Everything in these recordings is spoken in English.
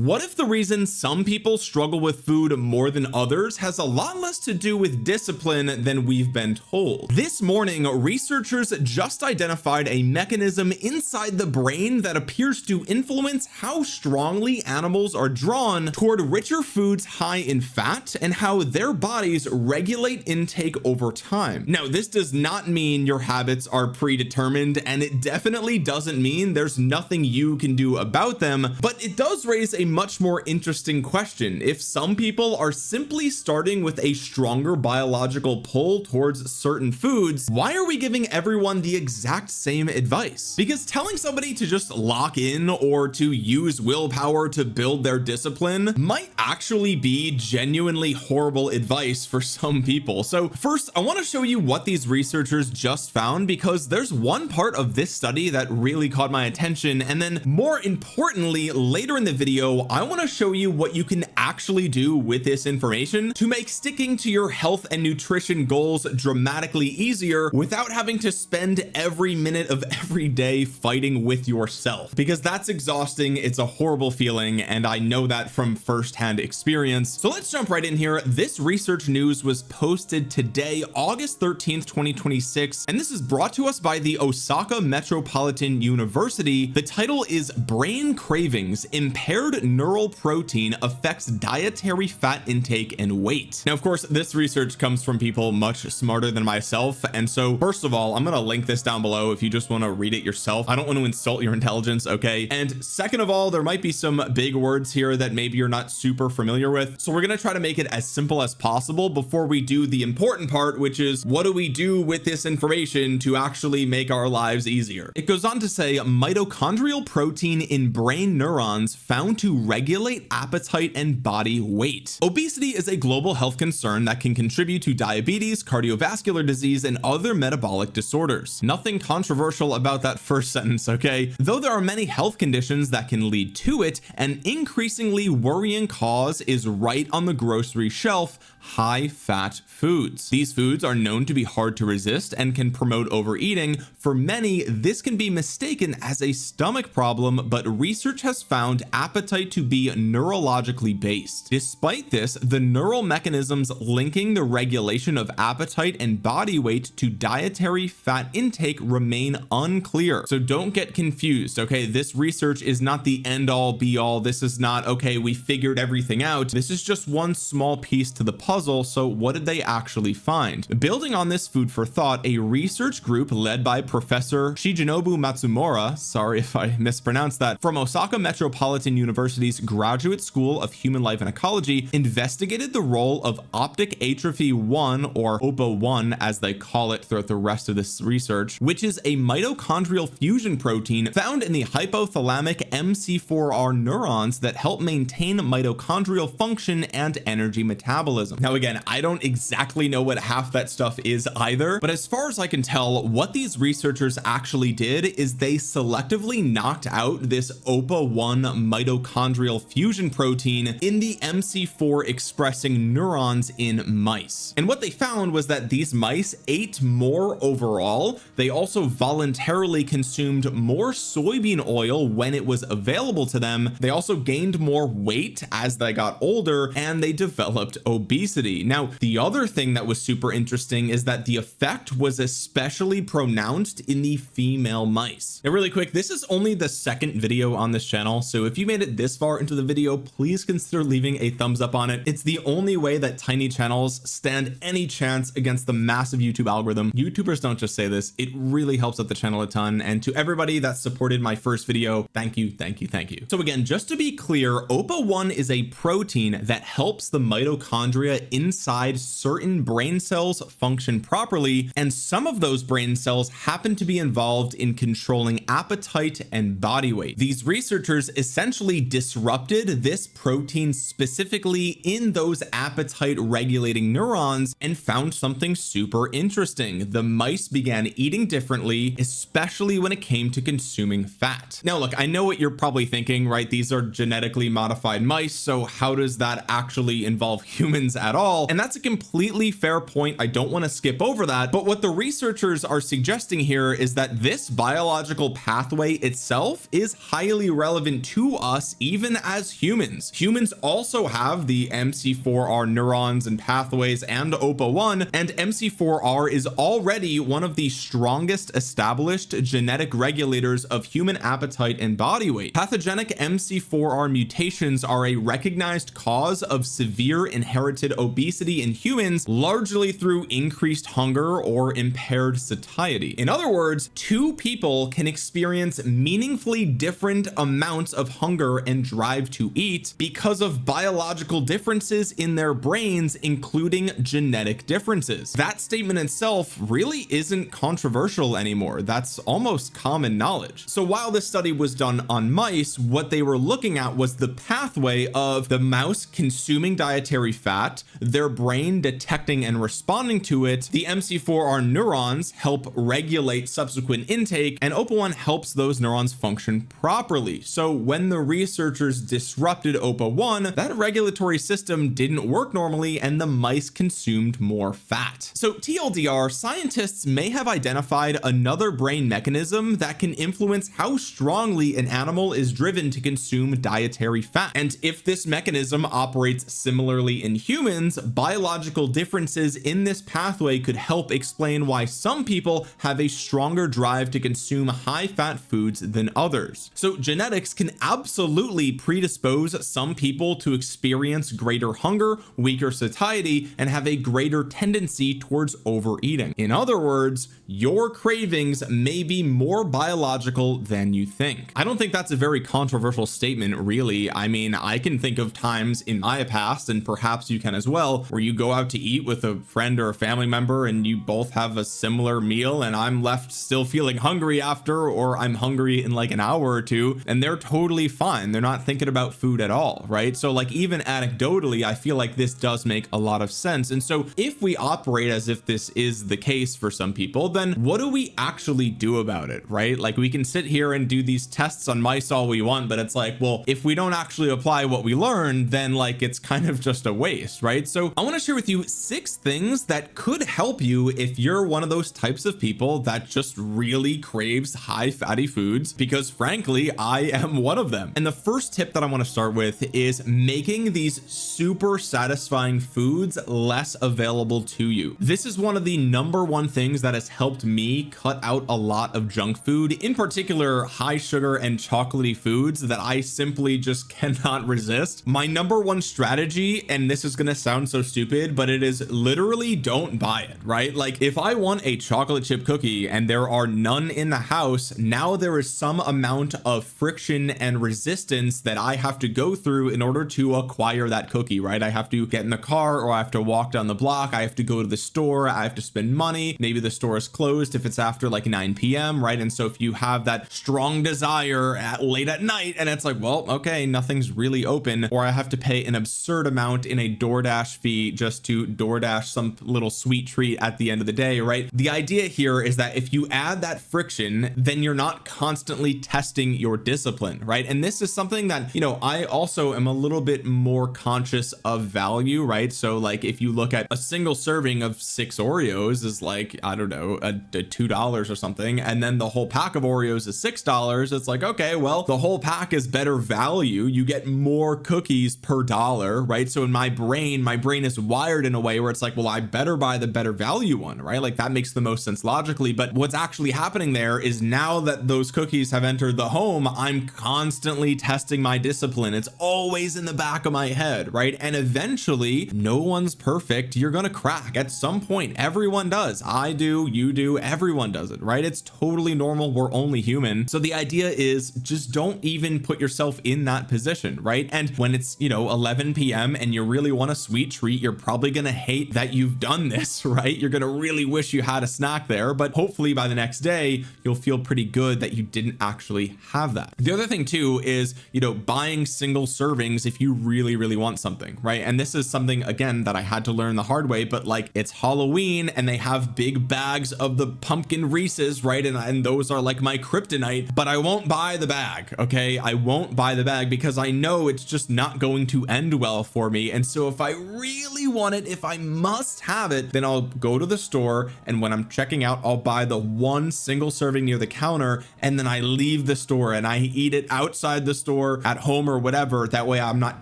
What if the reason some people struggle with food more than others has a lot less to do with discipline than we've been told? This morning, researchers just identified a mechanism inside the brain that appears to influence how strongly animals are drawn toward richer foods high in fat and how their bodies regulate intake over time. Now, this does not mean your habits are predetermined, and it definitely doesn't mean there's nothing you can do about them, but it does raise a much more interesting question. If some people are simply starting with a stronger biological pull towards certain foods, why are we giving everyone the exact same advice? Because telling somebody to just lock in or to use willpower to build their discipline might actually be genuinely horrible advice for some people. So first, I want to show you what these researchers just found, because there's one part of this study that really caught my attention, and then more importantly, later in the video I want to show you what you can actually do with this information to make sticking to your health and nutrition goals dramatically easier without having to spend every minute of every day fighting with yourself, because that's exhausting. It's a horrible feeling, and I know that from firsthand experience. So let's jump right in here. This research news was posted today, August 13th 2026, and this is brought to us by the Osaka Metropolitan University. The title is Brain Cravings: Impaired Neural Protein Affects Dietary Fat Intake and Weight. Now, of course, this research comes from people much smarter than myself, and so first of all, I'm going to link this down below if you just want to read it yourself. I don't want to insult your intelligence, okay? And second of all, there might be some big words here that maybe you're not super familiar with, so we're going to try to make it as simple as possible before we do the important part, which is what do we do with this information to actually make our lives easier. It goes on to say mitochondrial protein in brain neurons found to regulate appetite and body weight. Obesity is a global health concern that can contribute to diabetes, cardiovascular disease, and other metabolic disorders. Nothing controversial about that first sentence, okay? Though there are many health conditions that can lead to it, an increasingly worrying cause is right on the grocery shelf: high fat foods. These foods are known to be hard to resist and can promote overeating. For many, this can be mistaken as a stomach problem, but research has found appetite to be neurologically based. Despite this, the neural mechanisms linking the regulation of appetite and body weight to dietary fat intake remain unclear. So don't get confused, okay? This research is not the end all be all. This is not, okay, we figured everything out. This is just one small piece to the puzzle. So what did they actually find? Building on this food for thought, a research group led by Professor Shigenobu Matsumura, sorry if I mispronounced that, from Osaka Metropolitan University's Graduate School of Human Life and Ecology, investigated the role of optic atrophy 1, or OPA1 as they call it throughout the rest of this research, which is a mitochondrial fusion protein found in the hypothalamic MC4R neurons that help maintain mitochondrial function and energy metabolism. Now again, I don't exactly know what half that stuff is either, but as far as I can tell, what these researchers actually did is they selectively knocked out this OPA1 mitochondrial fusion protein in the MC4 expressing neurons in mice. And what they found was that these mice ate more overall. They also voluntarily consumed more soybean oil when it was available to them. They also gained more weight as they got older, and they developed obesity. Now, the other thing that was super interesting is that the effect was especially pronounced in the female mice. Now, really quick, this is only the second video on this channel, so if you made it this far into the video, please consider leaving a thumbs up on it. It's the only way that tiny channels stand any chance against the massive YouTube algorithm. YouTubers don't just say this, it really helps out the channel a ton. And to everybody that supported my first video, thank you, thank you, thank you. So again, just to be clear, OPA1 is a protein that helps the mitochondria inside certain brain cells function properly, and some of those brain cells happen to be involved in controlling appetite and body weight. These researchers essentially disrupted this protein specifically in those appetite regulating neurons and found something super interesting. The mice began eating differently, especially when it came to consuming fat. Now look, I know what you're probably thinking, right? These are genetically modified mice, so how does that actually involve humans at all? And that's a completely fair point. I don't want to skip over that, but what the researchers are suggesting here is that this biological pathway itself is highly relevant to us, even even as humans also have the MC4R neurons and pathways and OPA1, and MC4R is already one of the strongest established genetic regulators of human appetite and body weight. Pathogenic MC4R mutations are a recognized cause of severe inherited obesity in humans, largely through increased hunger or impaired satiety. In other words, two people can experience meaningfully different amounts of hunger and drive to eat because of biological differences in their brains, including genetic differences. That statement itself really isn't controversial anymore. That's almost common knowledge. So while this study was done on mice, what they were looking at was the pathway of the mouse consuming dietary fat, their brain detecting and responding to it. The MC4R neurons help regulate subsequent intake, and OPA1 helps those neurons function properly. So when the researchers disrupted OPA1, that regulatory system didn't work normally and the mice consumed more fat. So TLDR, scientists may have identified another brain mechanism that can influence how strongly an animal is driven to consume dietary fat. And if this mechanism operates similarly in humans, biological differences in this pathway could help explain why some people have a stronger drive to consume high fat foods than others. So genetics can absolutely predispose some people to experience greater hunger, weaker satiety, and have a greater tendency towards overeating. In other words, your cravings may be more biological than you think. I don't think that's a very controversial statement, really. I mean, I can think of times in my past, and perhaps you can as well, where you go out to eat with a friend or a family member and you both have a similar meal, and I'm left still feeling hungry after, or I'm hungry in like an hour or two, and they're totally fine. They're not thinking about food at all, right? So like, even anecdotally, I feel like this does make a lot of sense. And so if we operate as if this is the case for some people, then what do we actually do about it, right? Like, we can sit here and do these tests on mice all we want, but it's like, well, if we don't actually apply what we learn, then like, it's kind of just a waste, right? So I want to share with you 6 things that could help you if you're one of those types of people that just really craves high fatty foods, because frankly, I am one of them. And the first tip that I want to start with is making these super satisfying foods less available to you. This is one of the #1 things that has helped me cut out a lot of junk food, in particular high sugar and chocolatey foods that I simply just cannot resist. My #1 strategy, and this is going to sound so stupid, but it is literally don't buy it, right? Like, if I want a chocolate chip cookie and there are none in the house, now there is some amount of friction and resistance that I have to go through in order to acquire that cookie, right? I have to get in the car, or I have to walk down the block. I have to go to the store. I have to spend money. Maybe the store is closed if it's after like 9 p.m., right? And so if you have that strong desire late at night and it's like, well, okay, nothing's really open, or I have to pay an absurd amount in a DoorDash fee just to DoorDash some little sweet treat at the end of the day, right? The idea here is that if you add that friction, then you're not constantly testing your discipline, right? And this is something that, you know, I also am a little bit more conscious of value, right? So like, if you look at a single serving of 6 Oreos is like, I don't know, a $2 or something, and then the whole pack of Oreos is $6, it's like, okay, well, the whole pack is better value. You get more cookies per dollar, right? So in my brain is wired in a way where it's like, well, I better buy the better value one, right? Like, that makes the most sense logically. But what's actually happening there is, now that those cookies have entered the home, I'm constantly testing my discipline. It's always in the back of my head, right? And eventually, no one's perfect. You're gonna crack at some point. Everyone does. I do, you do, everyone does it, right? It's totally normal. We're only human. So the idea is, just don't even put yourself in that position, right? And when it's, you know, 11 p.m. and you really want a sweet treat, you're probably gonna hate that you've done this, right? You're gonna really wish you had a snack there, but hopefully by the next day, you'll feel pretty good that you didn't actually have that. The other thing too is, you know, buying single servings if you really want something, right? And this is something, again, that I had to learn the hard way, but like, it's Halloween and they have big bags of the pumpkin Reese's, right? And those are like my kryptonite, but I won't buy the bag, okay? I won't buy the bag because I know it's just not going to end well for me. And so if I really want it, if I must have it, then I'll go to the store, and when I'm checking out, I'll buy the one single serving near the counter, and then I leave the store and I eat it outside the store, store at home or whatever. That way I'm not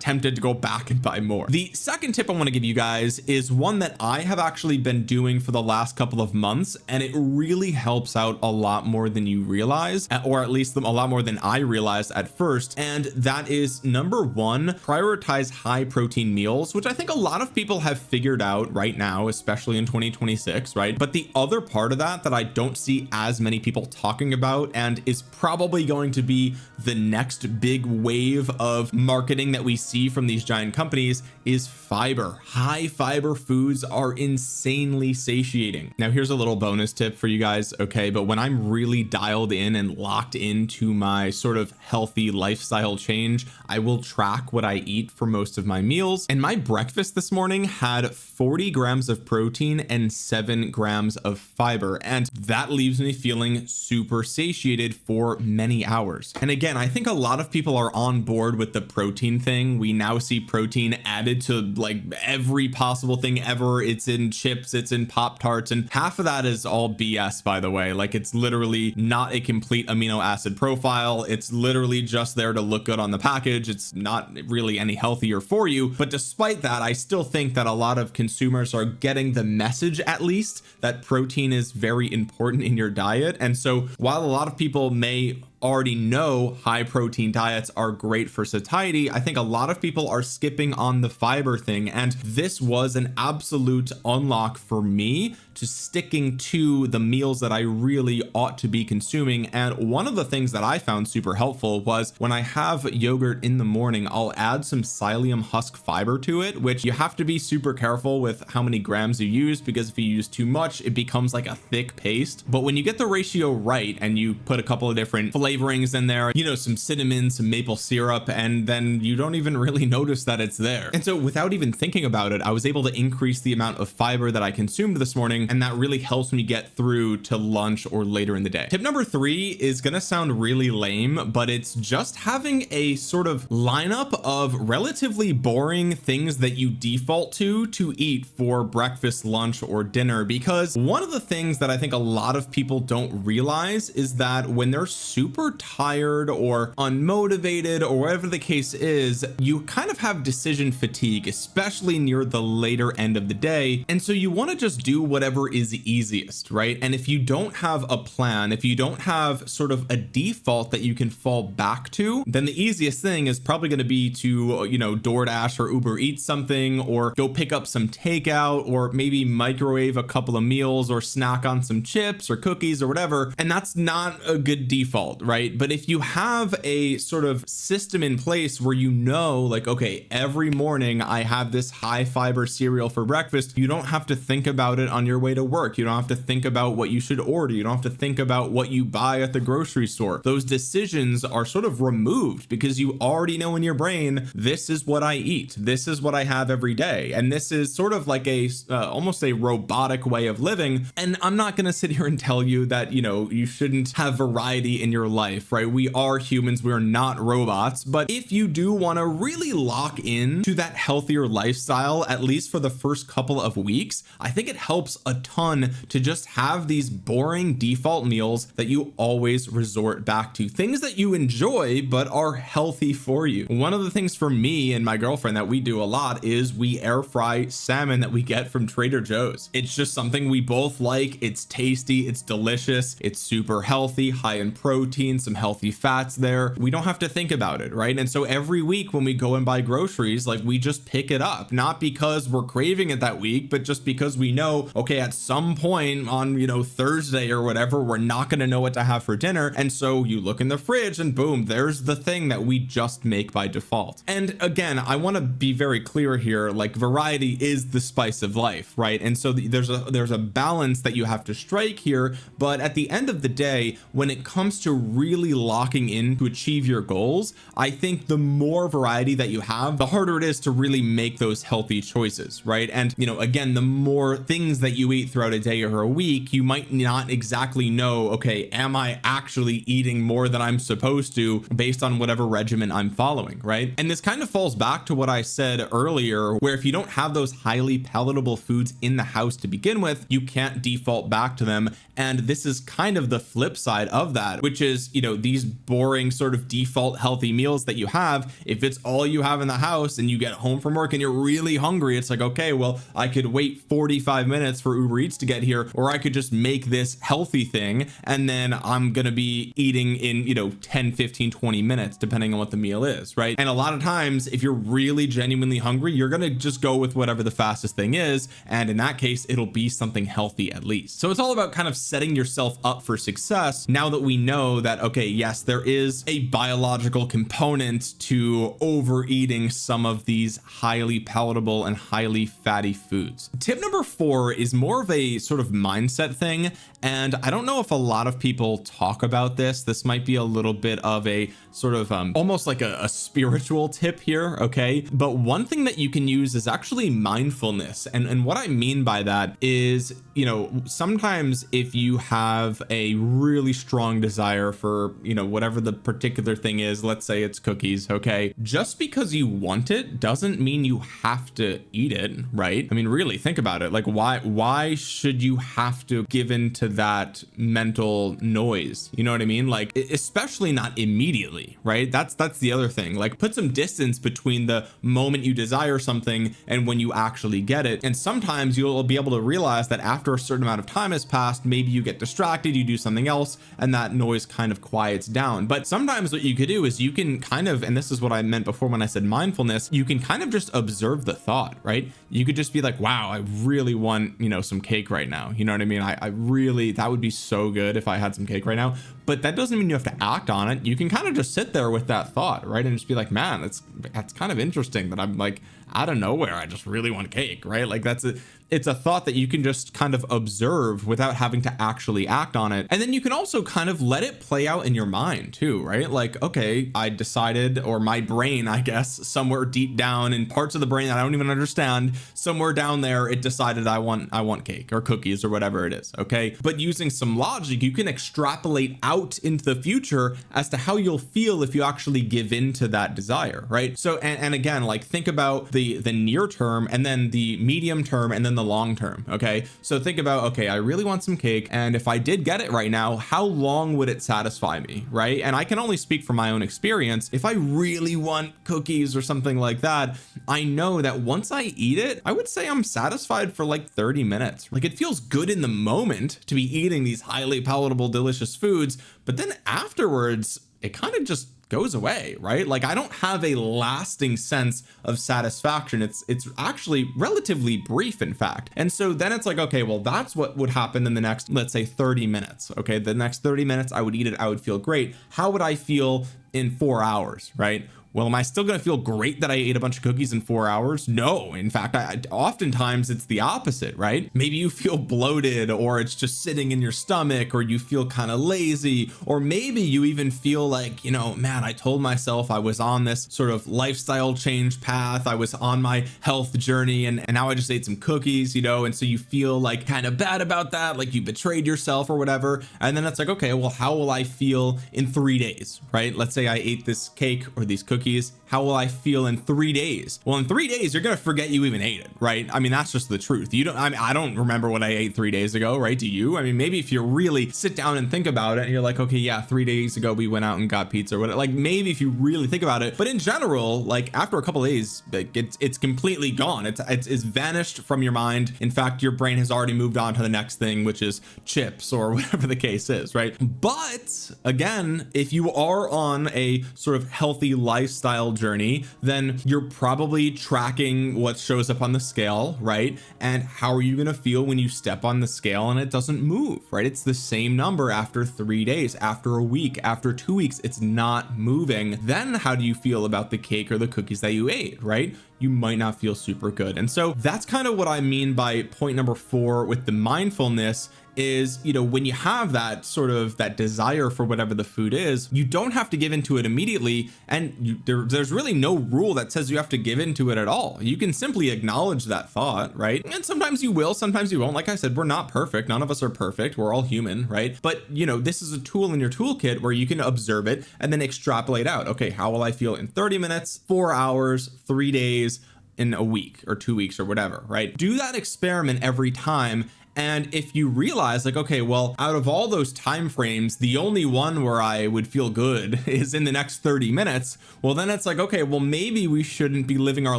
tempted to go back and buy more. The second tip I want to give you guys is one that I have actually been doing for the last couple of months, and it really helps out a lot more than you realize, or at least a lot more than I realized at first. And that is, number one, prioritize high protein meals, which I think a lot of people have figured out right now, especially in 2026, right? But the other part of that I don't see as many people talking about, and is probably going to be the next big wave of marketing that we see from these giant companies, is fiber. High fiber foods are insanely satiating. Now here's a little bonus tip for you guys, okay? But when I'm really dialed in and locked into my sort of healthy lifestyle change, I will track what I eat for most of my meals, and my breakfast this morning had 40 grams of protein and 7 grams of fiber, and that leaves me feeling super satiated for many hours. And again, I think a lot of people are on board with the protein thing. We now see protein added to like every possible thing ever. It's in chips, it's in Pop-Tarts, and half of that is all BS, by the way. Like, it's literally not a complete amino acid profile. It's literally just there to look good on the package. It's not really any healthier for you. But despite that, I still think that a lot of consumers are getting the message, at least, that protein is very important in your diet. And so while a lot of people may already know high protein diets are great for satiety, I think a lot of people are skipping on the fiber thing, and this was an absolute unlock for me to sticking to the meals that I really ought to be consuming. And one of the things that I found super helpful was when I have yogurt in the morning, I'll add some psyllium husk fiber to it, which you have to be super careful with how many grams you use, because if you use too much, it becomes like a thick paste. But when you get the ratio right and you put a couple of different flavorings in there, you know, some cinnamon, some maple syrup, and then you don't even really notice that it's there. And so without even thinking about it, I was able to increase the amount of fiber that I consumed this morning, and that really helps me get through to lunch or later in the day. Tip number 3 is gonna sound really lame, but it's just having a sort of lineup of relatively boring things that you default to eat for breakfast, lunch, or dinner. Because one of the things that I think a lot of people don't realize is that when they're super tired or unmotivated or whatever the case is, you kind of have decision fatigue, especially near the later end of the day. And so you want to just do whatever is easiest, right? And if you don't have a plan, if you don't have sort of a default that you can fall back to, then the easiest thing is probably going to be to, you know, DoorDash or Uber Eats something, or go pick up some takeout, or maybe microwave a couple of meals, or snack on some chips or cookies or whatever. And that's not a good default, right? But if you have a sort of system in place where you know, like, okay, every morning I have this high fiber cereal for breakfast, you don't have to think about it on your way to work. You don't have to think about what you should order. You don't have to think about what you buy at the grocery store. Those decisions are sort of removed because you already know in your brain, this is what I eat. This is what I have every day. And this is sort of like a almost a robotic way of living. And I'm not going to sit here and tell you that, you know, you shouldn't have variety in your life, right? We are humans. We are not robots. But if you do want to really lock in to that healthier lifestyle, at least for the first couple of weeks, I think it helps a ton to just have these boring default meals that you always resort back to, things that you enjoy but are healthy for you. One of the things for me and my girlfriend that we do a lot is we air fry salmon that we get from Trader Joe's. It's just something we both like. It's tasty, it's delicious, it's super healthy, high in protein, some healthy fats there. We don't have to think about it, right? And so every week when we go and buy groceries, like, we just pick it up, not because we're craving it that week, but just because we know, okay, at some point on, you know, Thursday or whatever, we're not going to know what to have for dinner. And so you look in the fridge and boom, there's the thing that we just make by default. And again, I want to be very clear here, like, variety is the spice of life, right? And so there's a balance that you have to strike here. But at the end of the day, when it comes to really locking in to achieve your goals, I think the more variety that you have, the harder it is to really make those healthy choices, right? And, you know, again, the more things that you eat throughout a day or a week, you might not exactly know, okay, am I actually eating more than I'm supposed to based on whatever regimen I'm following, right? And this kind of falls back to what I said earlier, where if you don't have those highly palatable foods in the house to begin with, you can't default back to them. And this is kind of the flip side of that, which is is, you know, these boring sort of default healthy meals that you have, if it's all you have in the house and you get home from work and you're really hungry, it's like, okay, well, I could wait 45 minutes for Uber Eats to get here, or I could just make this healthy thing and then I'm gonna be eating in, you know, 10, 15, 20 minutes depending on what the meal is, right? And a lot of times if you're really genuinely hungry, you're gonna just go with whatever the fastest thing is, and in that case it'll be something healthy at least. So it's all about kind of setting yourself up for success now that we know that, okay, yes, there is a biological component to overeating some of these highly palatable and highly fatty foods. Tip number 4 is more of a sort of mindset thing, and I don't know if a lot of people talk about this might be a little bit of a sort of almost like a spiritual tip here, okay? But one thing that you can use is actually mindfulness, and what I mean by that is, you know, sometimes if you have a really strong desire for, you know, whatever the particular thing is, let's say it's cookies, okay, just because you want it doesn't mean you have to eat it, right? I mean, really think about it. Like, why should you have to give in to that mental noise? You know what I mean? Like, especially not immediately, right? That's the other thing. Like, put some distance between the moment you desire something and when you actually get it. And sometimes you'll be able to realize that after a certain amount of time has passed, maybe you get distracted, you do something else, and that noise kind of quiets down. But sometimes what you could do is you can kind of, and this is what I meant before when I said mindfulness, you can kind of just observe the thought, right? You could just be like, wow, I really want, you know, some cake right now. You know what I mean? I really, that would be so good if I had some cake right now. But that doesn't mean you have to act on it. You can kind of just sit there with that thought, right? And just be like, man, that's kind of interesting that I'm like, out of nowhere, I just really want cake, right? Like it's a thought that you can just kind of observe without having to actually act on it. And then you can also kind of let it play out in your mind too, right? Like, okay, I decided, or my brain, I guess, somewhere deep down in parts of the brain that I don't even understand, somewhere down there, it decided I want cake or cookies or whatever it is. Okay. But using some logic, you can extrapolate out into the future as to how you'll feel if you actually give in to that desire, right? So, and again, like, think about the near term, and then the medium term, and then the long term. Okay, so think about, okay, I really want some cake, and if I did get it right now, how long would it satisfy me, right? And I can only speak from my own experience. If I really want cookies or something like that, I know that once I eat it, I would say I'm satisfied for like 30 minutes. Like, it feels good in the moment to be eating these highly palatable, delicious foods, but then afterwards it kind of just goes away, right? Like, I don't have a lasting sense of satisfaction. It's actually relatively brief, in fact. And so then it's like, okay, well, that's what would happen in the next, let's say, 30 minutes. Okay, the next 30 minutes I would eat it, I would feel great. How would I feel in 4 hours, right? Well, am I still going to feel great that I ate a bunch of cookies in 4 hours? No. In fact, oftentimes it's the opposite, right? Maybe you feel bloated, or it's just sitting in your stomach, or you feel kind of lazy, or maybe you even feel like, you know, man, I told myself I was on this sort of lifestyle change path. I was on my health journey, and now I just ate some cookies, you know, and so you feel like kind of bad about that, like you betrayed yourself or whatever. And then it's like, okay, well, how will I feel in 3 days, right? Let's say I ate this cake or these cookies. How will I feel in 3 days? Well, in 3 days, you're going to forget you even ate it, right? I mean, that's just the truth. You don't, I mean, I don't remember what I ate 3 days ago, right? Do you? I mean, maybe if you really sit down and think about it, and you're like, okay, yeah, 3 days ago we went out and got pizza or whatever. Like, maybe if you really think about it, but in general, like, after a couple of days, like, it's completely gone. It's vanished from your mind. In fact, your brain has already moved on to the next thing, which is chips or whatever the case is, right? But again, if you are on a sort of healthy lifestyle journey, then you're probably tracking what shows up on the scale, right? And how are you going to feel when you step on the scale and it doesn't move, right? It's the same number after 3 days, after a week, after 2 weeks, it's not moving. Then how do you feel about the cake or the cookies that you ate, right? You might not feel super good. And so that's kind of what I mean by point number 4 with the mindfulness is, you know, when you have that sort of that desire for whatever the food is, you don't have to give into it immediately, and there's really no rule that says you have to give into it at all. You can simply acknowledge that thought, right? And sometimes you will, sometimes you won't. Like I said, we're not perfect, none of us are perfect, we're all human, right? But you know, this is a tool in your toolkit where you can observe it and then extrapolate out, okay, how will I feel in 30 minutes, 4 hours, 3 days, in a week or 2 weeks or whatever, right? Do that experiment every time And if you realize like, okay, well, out of all those time frames, the only one where I would feel good is in the next 30 minutes, well, then it's like, okay, well, maybe we shouldn't be living our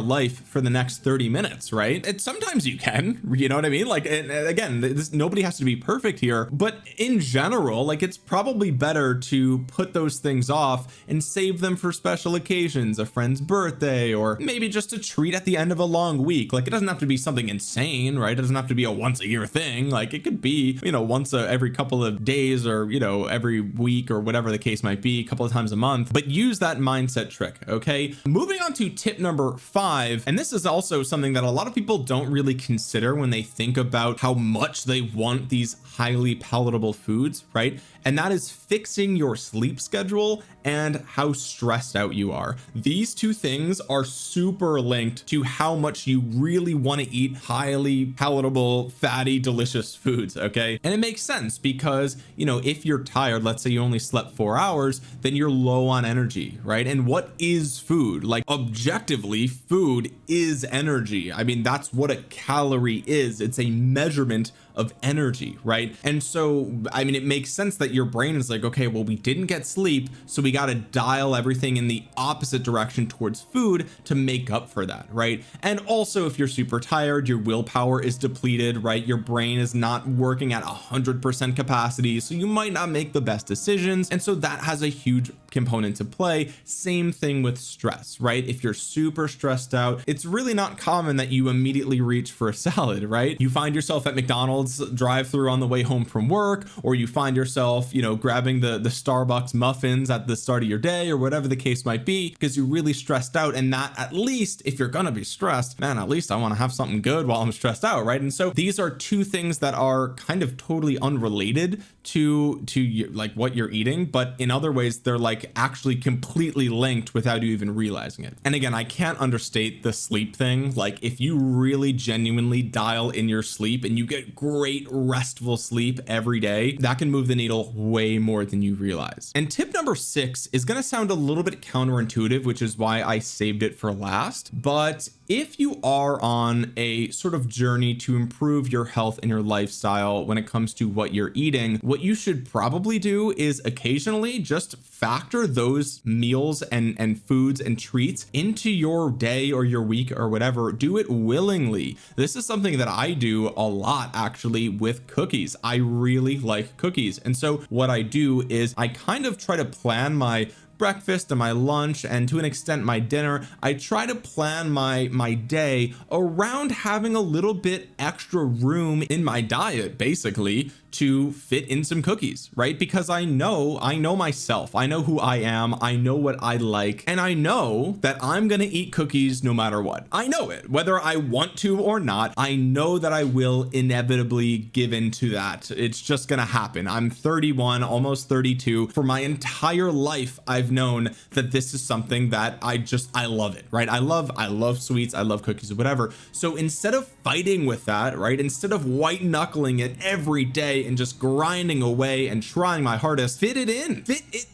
life for the next 30 minutes, right? And sometimes you can, you know what I mean? Like, and again, nobody has to be perfect here, but in general, like, it's probably better to put those things off and save them for special occasions, a friend's birthday, or maybe just a treat at the end of a long week. Like, it doesn't have to be something insane, right? It doesn't have to be a once a year thing. Like, it could be, you know, once every couple of days, or, you know, every week, or whatever the case might be, a couple of times a month, but use that mindset trick. Okay, moving on to tip number 5, and this is also something that a lot of people don't really consider when they think about how much they want these highly palatable foods, right? And that is fixing your sleep schedule and how stressed out you are. These two things are super linked to how much you really want to eat highly palatable, fatty, delicious foods. Okay, and it makes sense because, you know, if you're tired, let's say you only slept 4 hours, then you're low on energy, right? And what is food? Like, objectively, food is energy. I mean, that's what a calorie is. It's a measurement of energy, right? And so, I mean, it makes sense that your brain is like, okay, well, we didn't get sleep, so we got to dial everything in the opposite direction towards food to make up for that, right? And also, if you're super tired, your willpower is depleted, right? Your brain is not working at 100% capacity, so you might not make the best decisions, and so that has a huge component to play. Same thing with stress, right? If you're super stressed out, it's really not common that you immediately reach for a salad, right? You find yourself at McDonald's drive-through on the way home from work, or you find yourself, you know, grabbing the Starbucks muffins at the start of your day, or whatever the case might be, because you're really stressed out. And that, at least if you're gonna be stressed, man, at least I want to have something good while I'm stressed out, right? And so these are two things that are kind of totally unrelated to like what you're eating, but in other ways they're like actually completely linked without you even realizing it. And again, I can't understate the sleep thing. Like, if you really genuinely dial in your sleep and you get great restful sleep every day, that can move the needle way more than you realize. And tip number 6 is going to sound a little bit counterintuitive, which is why I saved it for last. But if you are on a sort of journey to improve your health and your lifestyle when it comes to what you're eating, what you should probably do is occasionally just factor those meals and foods and treats into your day or your week or whatever. Do it willingly. This is something that I do a lot actually with cookies. I really like cookies. And so what I do is I kind of try to plan my breakfast and my lunch, and to an extent my dinner. I try to plan my day around having a little bit extra room in my diet, basically, to fit in some cookies, right? Because I know myself, I know who I am, I know what I like, and I know that I'm gonna eat cookies no matter what. I know it, whether I want to or not. I know that I will inevitably give in to that. It's just gonna happen. I'm 31, almost 32. For my entire life, I've known that this is something that I love it, right? I love sweets, I love cookies, whatever. So instead of fighting with that, right, instead of white knuckling it every day and just grinding away and trying my hardest, fit it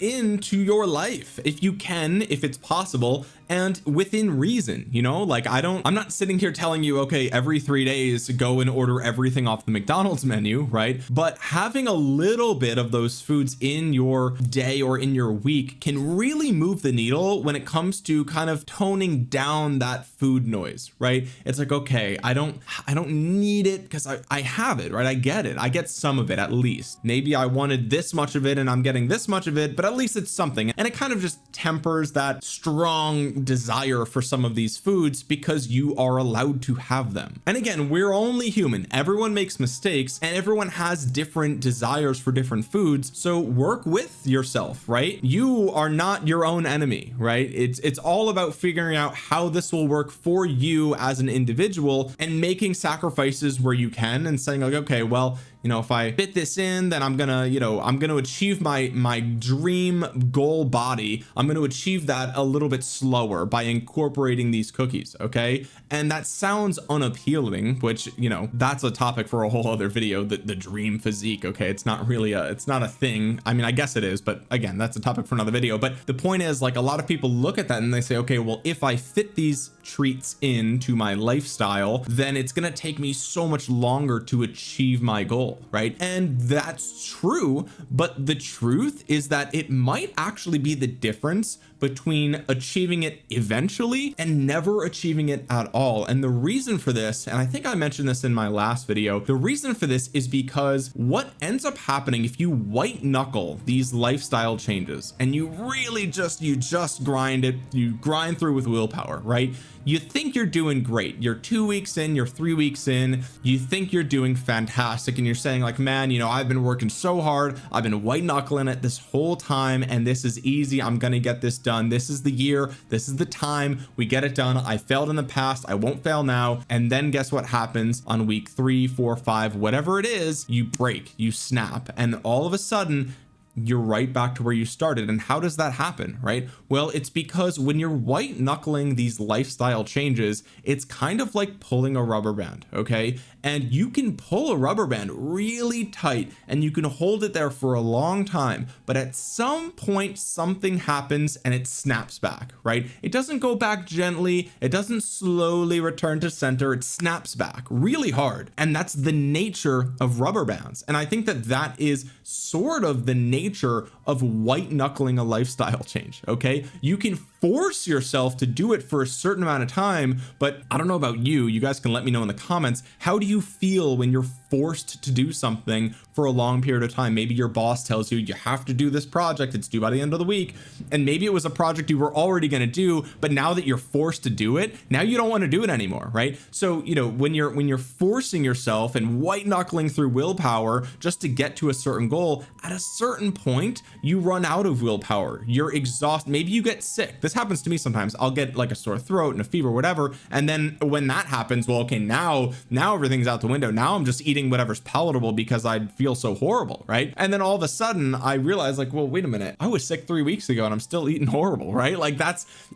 into your life if you can, if it's possible, and within reason. You know, like, I'm not sitting here telling you, okay, every 3 days go and order everything off the McDonald's menu, right? But having a little bit of those foods in your day or in your week can really move the needle when it comes to kind of toning down that food noise, right? It's like, okay, I don't need it because I have it, right? I get it. I get some of it at least. Maybe I wanted this much of it and I'm getting this much of it, but at least it's something. And it kind of just tempers that strong desire for some of these foods because you are allowed to have them. And again, we're only human. Everyone makes mistakes and everyone has different desires for different foods. So work with yourself, right? You are not your own enemy, right? It's all about figuring out how this will work for you as an individual and making sacrifices where you can and saying like, okay, well, you know, if I fit this in, then I'm gonna, you know, I'm gonna achieve my dream goal body. I'm gonna achieve that a little bit slower by incorporating these cookies. Okay, and that sounds unappealing, which, you know, that's a topic for a whole other video, the dream physique. Okay, it's not really it's not a thing. I mean, I guess it is, but again, that's a topic for another video. But the point is, like, a lot of people look at that and they say, okay, well, if I fit these treats into my lifestyle, then it's going to take me so much longer to achieve my goal, right? And that's true, but the truth is that it might actually be the difference between achieving it eventually and never achieving it at all. And the reason for this, and I think I mentioned this in my last video, the reason for this is because what ends up happening if you white knuckle these lifestyle changes and you really just grind it, you grind through with willpower, right? You think you're doing great. You're 2 weeks in, you're 3 weeks in, you think you're doing fantastic, and you're saying like, man, you know, I've been working so hard, I've been white knuckling it this whole time, and this is easy. I'm gonna get this done. This is the year, this is the time, we get it done. I failed in the past, I won't fail now. And then guess what happens on week 3, 4, 5, whatever it is, you break, you snap, and all of a sudden you're right back to where you started. And how does that happen, right? Well, it's because when you're white knuckling these lifestyle changes, it's kind of like pulling a rubber band. Okay, and you can pull a rubber band really tight and you can hold it there for a long time, but at some point something happens and it snaps back, right? It doesn't go back gently, it doesn't slowly return to center, it snaps back really hard. And that's the nature of rubber bands. And I think that that is sort of the nature of white knuckling a lifestyle change. Okay, you can force yourself to do it for a certain amount of time, but I don't know about you, you guys can let me know in the comments, how do you feel when you're forced to do something for a long period of time? Maybe your boss tells you you have to do this project, it's due by the end of the week, and maybe it was a project you were already going to do, but now that you're forced to do it, now you don't want to do it anymore, right? So, you know, when you're forcing yourself and white knuckling through willpower just to get to a certain goal, at a certain point you run out of willpower, you're exhausted, maybe you get sick. This happens to me sometimes. I'll get like a sore throat and a fever, whatever, and then when that happens, well, okay, now everything's out the window. Now I'm just eating whatever's palatable because I feel so horrible, right? And then all of a sudden I realize like, well, wait a minute, I was sick 3 weeks ago and I'm still eating horrible, right? Like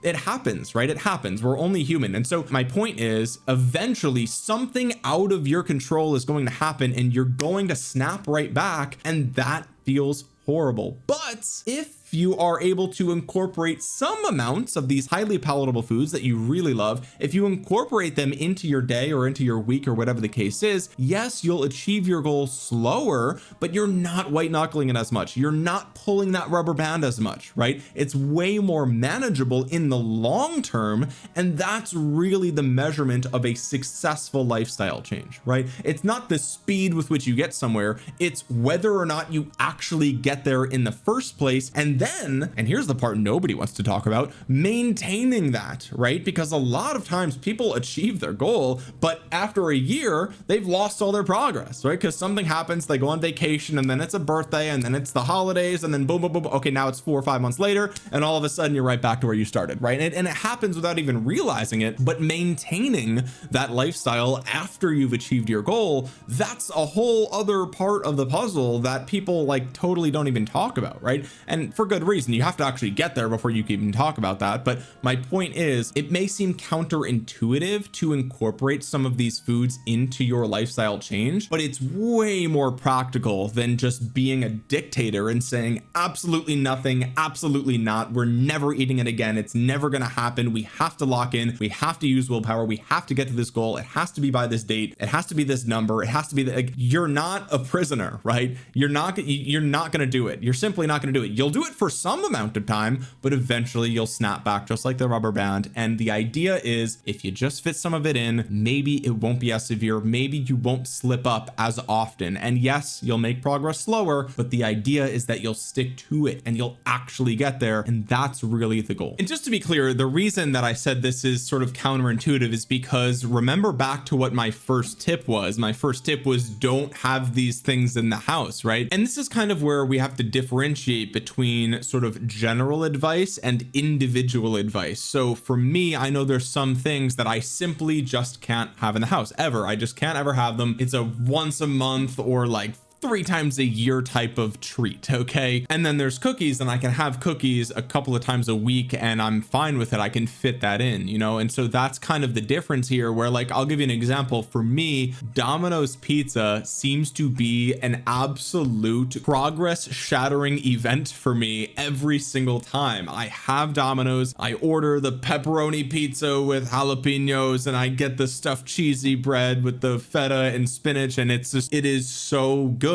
it happens, right? It happens. We're only human. And so my point is, eventually something out of your control is going to happen and you're going to snap right back, and that feels horrible. But if you are able to incorporate some amounts of these highly palatable foods that you really love, if you incorporate them into your day or into your week or whatever the case is, yes, you'll achieve your goal slower, but you're not white knuckling it as much. You're not pulling that rubber band as much, right? It's way more manageable in the long term. And that's really the measurement of a successful lifestyle change, right? It's not the speed with which you get somewhere, it's whether or not you actually get there in the first place. And then, and here's the part nobody wants to talk about, maintaining that, right? Because a lot of times people achieve their goal, but after a year they've lost all their progress, right? Because something happens, they go on vacation, and then it's a birthday, and then it's the holidays, and then boom, boom, boom, okay, now it's 4 or 5 months later, and all of a sudden you're right back to where you started, right? And it happens without even realizing it. But maintaining that lifestyle after you've achieved your goal, that's a whole other part of the puzzle that people like totally don't even talk about, right? And for good reason, you have to actually get there before you can even talk about that. But my point is, it may seem counterintuitive to incorporate some of these foods into your lifestyle change, but it's way more practical than just being a dictator and saying absolutely nothing, absolutely not, we're never eating it again, it's never going to happen, we have to lock in, we have to use willpower, we have to get to this goal, it has to be by this date, it has to be this number, it has to be like, you're not a prisoner, right? You're not going to do it. You're simply not going to do it. You'll do it for some amount of time, but eventually you'll snap back just like the rubber band. And the idea is, if you just fit some of it in, maybe it won't be as severe, maybe you won't slip up as often, and yes, you'll make progress slower, but the idea is that you'll stick to it and you'll actually get there, and that's really the goal. And just to be clear, the reason that I said this is sort of counterintuitive is because remember back to what my first tip was. My first tip was, don't have these things in the house, right? And this is kind of where we have to differentiate between between sort of general advice and individual advice. So for me, I know there's some things that I simply just can't have in the house ever. I just can't ever have them. It's a once a month or like 3 times a year type of treat. Okay. And then there's cookies, and I can have cookies a couple of times a week and I'm fine with it. I can fit that in, you know? And so that's kind of the difference here, where like, I'll give you an example. For me, Domino's pizza seems to be an absolute progress shattering event for me every single time I have Domino's. I order the pepperoni pizza with jalapenos, and I get the stuffed cheesy bread with the feta and spinach, and it's just, it is so good.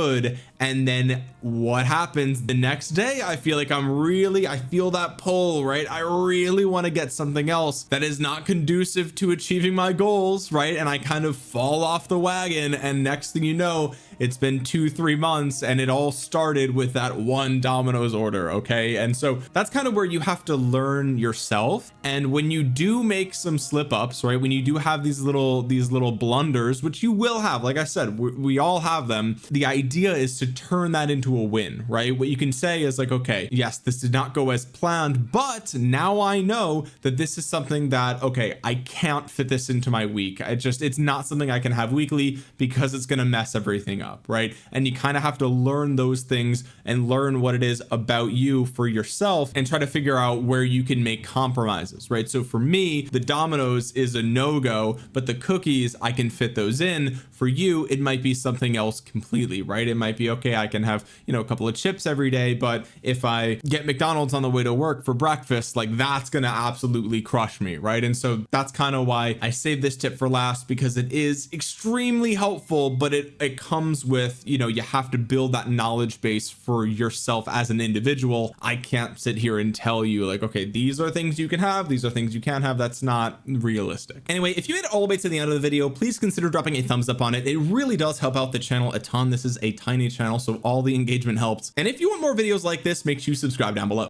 And then what happens the next day? I feel like I feel that pull, right? I really want to get something else that is not conducive to achieving my goals, right? And I kind of fall off the wagon, and next thing you know, it's been 2-3 months, and it all started with that one Domino's order. Okay. And so that's kind of where you have to learn yourself. And when you do make some slip ups, right, when you do have these little blunders, which you will have, like I said, we all have them, the idea is to turn that into a win, right? What you can say is like, okay, yes, this did not go as planned, but now I know that this is something that, okay, I can't fit this into my week. It's not something I can have weekly, because it's going to mess everything up, right? And you kind of have to learn those things and learn what it is about you for yourself, and try to figure out where you can make compromises, right? So for me, the Domino's is a no-go, but the cookies, I can fit those in. For you, it might be something else completely, right? It might be, okay, I can have, you know, a couple of chips every day, but if I get McDonald's on the way to work for breakfast, like that's gonna absolutely crush me, right? And so that's kind of why I saved this tip for last, because it is extremely helpful, but it comes with, you know, you have to build that knowledge base for yourself as an individual. I can't sit here and tell you like, okay, these are things you can have, these are things you can't have. That's not realistic. Anyway, if you made it all the way to the end of the video, please consider dropping a thumbs up on it. It really does help out the channel a ton. This is a tiny channel, so all the engagement helps. And if you want more videos like this, make sure you subscribe down below.